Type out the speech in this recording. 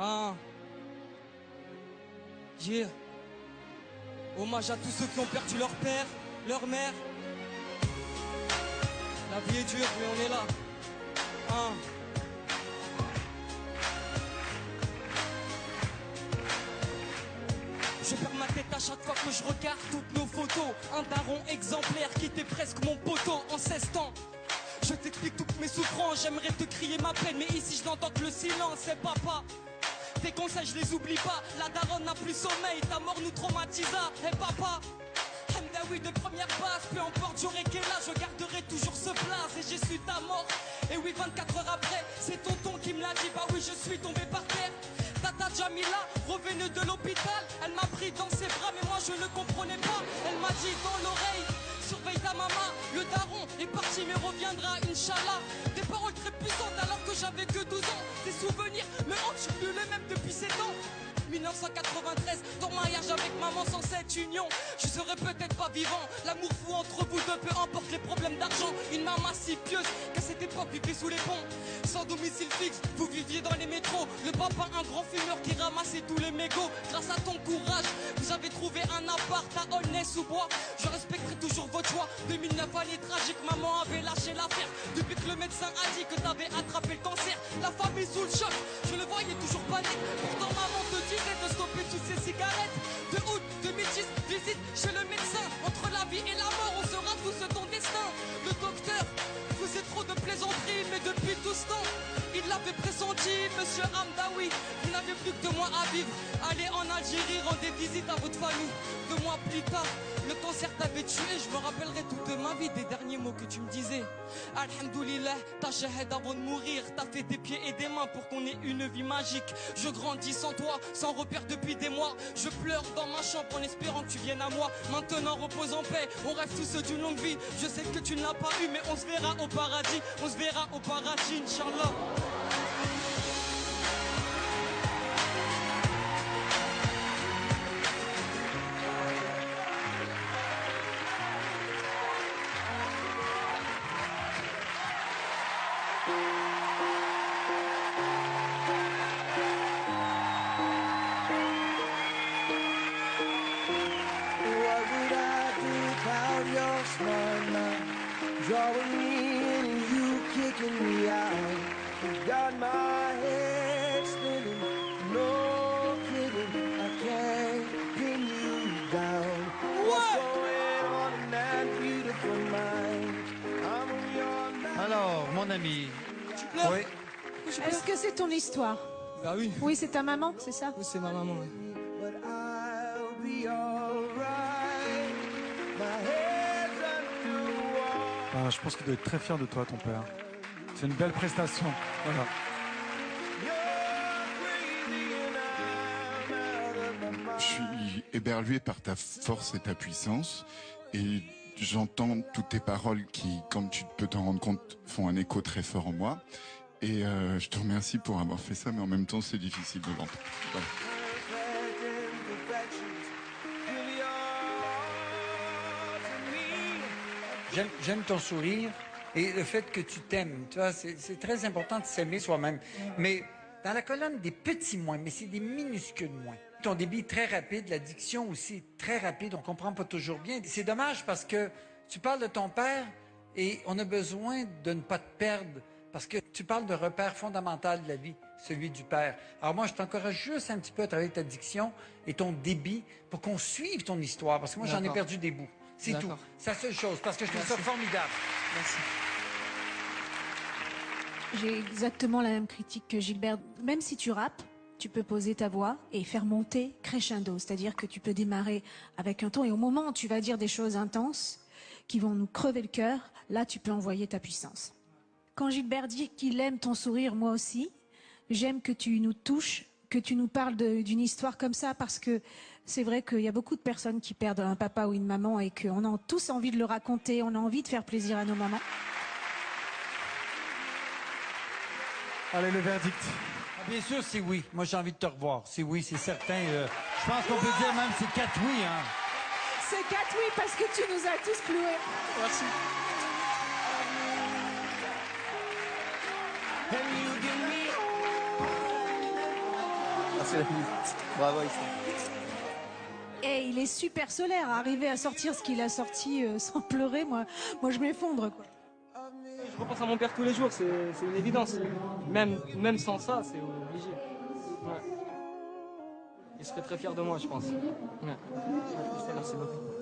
Ah. Yeah. Hommage à tous ceux qui ont perdu leur père, leur mère. La vie est dure, mais on est là. Ah. Je perds ma tête à chaque fois que je regarde toutes nos photos. Un daron exemplaire qui était presque mon poteau en 16 ans. Je t'explique toutes mes souffrances, j'aimerais te crier ma peine, mais ici je n'entends que le silence, c'est papa. Tes conseils je les oublie pas, la daronne n'a plus sommeil, ta mort nous traumatisa. Et papa, oui de première base, peu importe j'aurai quel âge, je garderai toujours ce blaze et j'ai su ta mort. Et oui 24 heures après, c'est tonton qui me l'a dit, bah oui je suis tombé par terre. Tata Jamila, revenue de l'hôpital, elle m'a pris dans ses bras mais moi je ne comprenais pas. Elle m'a dit dans l'oreille, surveille ta maman, le daron est parti mais reviendra Inch'Allah. Des paroles très puissantes alors que j'avais que 12 ans. Des souvenirs me hantent, je suis plus le même depuis 7 ans. 1993, ton mariage avec maman sans cette union, je serais peut-être pas vivant. L'amour fou entre vous deux, peu importe les problèmes d'argent. Une maman si pieuse qu'à cette époque vivait sous les ponts. Sans domicile fixe, vous viviez dans les métros. Le papa un grand fumeur qui ramassait tous les mégots. Grâce à ton courage, vous avez trouvé un appart à Aulnay-sous-Bois. Je respecterai toujours votre choix. 2009 année tragique, maman avait lâché l'affaire. Depuis que le médecin a dit que t'avais attrapé le cancer, la famille sous le choc, je le voyais toujours panique. Pourtant maman te disait de stopper toutes ces cigarettes. De août 2010, visite chez le médecin. Entre la vie et la mort, on sera tous ton destin. Le docteur faisait trop de plaisanteries, mais depuis tout ce temps, il l'avait pressenti, monsieur Hamdaoui. Vous n'avez plus que 2 mois à vivre. Allez en Algérie, rendez visite à votre famille. 2 mois plus tard, le cancer t'avait tué. Je me rappellerai toute ma vie des derniers mots que tu me disais. Alhamdoulilah, t'as shahid avant de mourir. T'as fait des pieds et des mains pour qu'on ait une vie magique. Je grandis sans toi, sans repère depuis des mois. Je pleure dans ma chambre en espérant que tu viennes à moi. Maintenant repose en paix, on rêve tous d'une longue vie. Je sais que tu ne l'as pas eu, mais on se verra au paradis. On se verra au paradis, Inch'Allah. Drawing me in and you kicking me out. You got my head spinning, no kidding, I can't pin you down. What's going on in that beautiful mind? I'm on your mind. Alors, mon ami. Tu pleures? Oui. Est-ce que c'est ton histoire? Bah oui. Oui, c'est ta maman, c'est ça? Oui, c'est ma maman. Ouais. But I'll be alright. My head's underwater. Ah, je pense qu'il doit être très fier de toi, ton père. C'est une belle prestation. Voilà. Je suis éberlué par ta force et ta puissance et j'entends toutes tes paroles qui, comme tu peux t'en rendre compte, font un écho très fort en moi. Et je te remercie pour avoir fait ça, mais en même temps, c'est difficile de l'entendre. Voilà. J'aime ton sourire et le fait que tu t'aimes. Tu vois, c'est très important de s'aimer soi-même. Mais dans la colonne des petits moins, mais c'est des minuscules moins. Ton débit est très rapide, la diction aussi est très rapide, on comprend pas toujours bien. C'est dommage parce que tu parles de ton père et on a besoin de ne pas te perdre parce que tu parles de repère fondamental de la vie, celui du père. Alors moi, je t'encourage juste un petit peu à travailler ta diction et ton débit pour qu'on suive ton histoire parce que moi, j'en ai perdu des bouts. C'est tout. C'est la seule chose, parce que je trouve ça formidable. Merci. J'ai exactement la même critique que Gilbert. Même si tu rappes, tu peux poser ta voix et faire monter crescendo. C'est-à-dire que tu peux démarrer avec un ton et au moment où tu vas dire des choses intenses qui vont nous crever le cœur, là, tu peux envoyer ta puissance. Quand Gilbert dit qu'il aime ton sourire, moi aussi, j'aime que tu nous touches, que tu nous parles d'une histoire comme ça parce que c'est vrai qu'il y a beaucoup de personnes qui perdent un papa ou une maman et qu'on a tous envie de le raconter, on a envie de faire plaisir à nos mamans. Allez, le verdict. Ah, bien sûr, c'est oui. Moi, j'ai envie de te revoir. C'est oui, c'est certain. Je pense qu'on peut dire même c'est 4 oui. Hein. C'est 4 oui parce que tu nous as tous cloués. Merci. c'est la vie. Bravo Ixon. Et il est super solaire, arriver à sortir ce qu'il a sorti sans pleurer, moi je m'effondre, quoi. Je repense à mon père tous les jours, c'est une évidence. Même sans ça, c'est obligé. Ouais. Il serait très fier de moi, je pense. Ouais. Merci beaucoup.